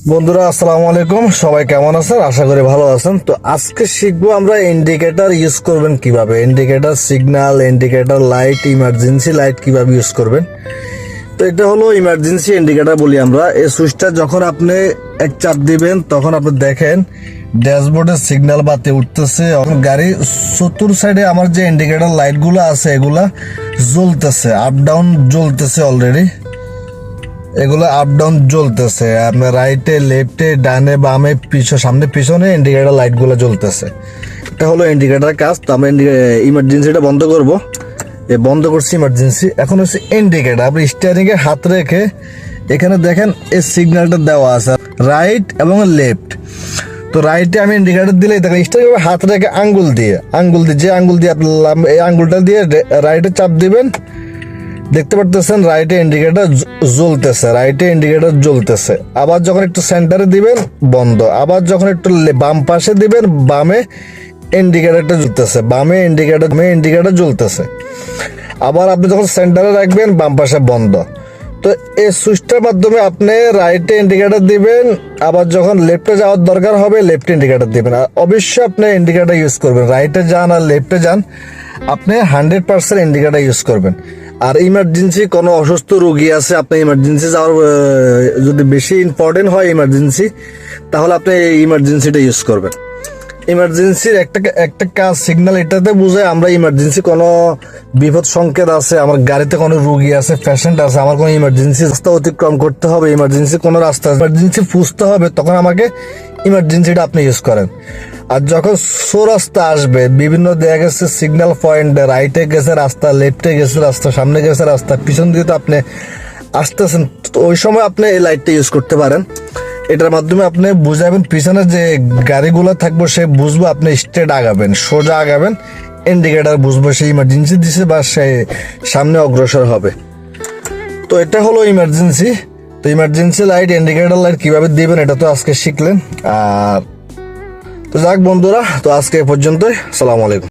বন্ধুরা আসসালামু আলাইকুম, সবাই কেমন আছেন? আশা করি ভালো আছেন। তো আজকে শিখবো আমরা ইন্ডিকেটর ইউজ করবেন কিভাবে, indicator signal, indicator light, emergency light কিভাবে ইউজ করবেন। তো এটা হলো ইমার্জেন্সি ইন্ডিকেটর বলি আমরা। এই সুইচটা যখন আপনি এক চাপ দিবেন তখন আপনি দেখেন ড্যাশবোর্ডে সিগন্যাল বাতি উঠতেছে। গাড়ি চতুর সাইডে আমার যে ইন্ডিকেটর লাইট গুলো আছে এগুলা জ্বলতেছে, আপ ডাউন জ্বলতেছে অলরেডি। এগুলো আপ ডাউন জ্বলতেছে, আপনার রাইটে লেফটে ডানে বামে সামনে পিছনে ইন্ডিকেটর লাইট গুলো জ্বলতেছে। এটা হলো ইন্ডিকেটর কাজ। তো আমরা ইমার্জেন্সিটা বন্ধ করব। বন্ধ করছি ইমার্জেন্সি। এখন হচ্ছে ইন্ডিকেটর। আপনি স্টিয়ারিং এ হাত রেখে এখানে দেখেন এই সিগন্যালটা দেওয়া আছে রাইট এবং লেফট। তো রাইটে আমি ইন্ডিকেটর দিলে দেখেন স্টিয়ারিং এ হাত রেখে আঙ্গুল দিয়ে যে আঙ্গুল দিয়ে আপনি এই আঙ্গুলটা দিয়ে রাইটে চাপ দিবেন। দেখতে পারতেছেন রাইটে ইন্ডিকেটর জ্বলতেছে। আবার যখন একটু সেন্টারে দিবেন বন্ধ। আবার যখন একটু বাম পাশে দিবেন বামে ইন্ডিকেটরটা জ্বলতেছে। আবার আপনি যখন সেন্টারে রাখবেন বাম পাশে বন্ধ। তো এই সুইচটার মাধ্যমে আপনি রাইটে ইন্ডিকেটর দিবেন, আবার যখন লেফটে যাওয়ার দরকার হবে লেফটে ইন্ডিকেটর দিবেন। আর অবশ্যই আপনি ইন্ডিকেটর ইউজ করবেন, রাইটে যান আর লেফটে যান আপনি 100% ইন্ডিকেটর ইউজ করবেন। আর ইমার্জেন্সি কোনো অসুস্থ রোগী আছে, আপনি ইমার্জেন্সি যাওয়ার যদি বেশি ইম্পর্টেন্ট হয় ইমার্জেন্সি, তাহলে আপনি এই ইমার্জেন্সিটা ইউজ করবেন। ইমার্জেন্সির একটা কাজ সিগন্যাল এটাতে বুঝায় আমরা ইমার্জেন্সি কোনো বিপদ সংকেত আছে, আমার গাড়িতে কোনো রোগী আছে, পেশেন্ট আছে, আমার কোনো ইমার্জেন্সি রাস্তা অতিক্রম করতে হবে, ইমার্জেন্সি কোনো রাস্তা ইমার্জেন্সি ফুসতে হবে, তখন আমাকে ইমার্জেন্সিটা আপনি ইউজ করেন। আর যখন রাস্তা আসবে, বিভিন্ন দেখা গেছে সিগন্যাল পয়েন্ট, রাইটে গেছে রাস্তা, লেফটে গেছে রাস্তা, সামনে গেছে রাস্তা, পিছন দিয়ে তো আপনি আসতেছেন, ওই সময় আপনি এই লাইটটা ইউজ করতে পারেন। এটার মাধ্যমে আপনি বুঝাবেন পিছনে যে গাড়িগুলো থাকবো সে বুঝবো আপনি স্ট্রেট আগাবেন, সোজা আগাবেন। ইন্ডিকেটর বুঝবো সে ইমার্জেন্সি দিছে বা সে সামনে অগ্রসর হবে। তো এটা হলো ইমার্জেন্সি। তো ইমার্জেন্সি লাইট, ইন্ডিকেটর লাইট কিভাবে দিবেন এটা তো আজকে শিখলেন। আর তো যাক বন্ধুরা, তো আজকে এ পর্যন্তই। আসসালামু আলাইকুম।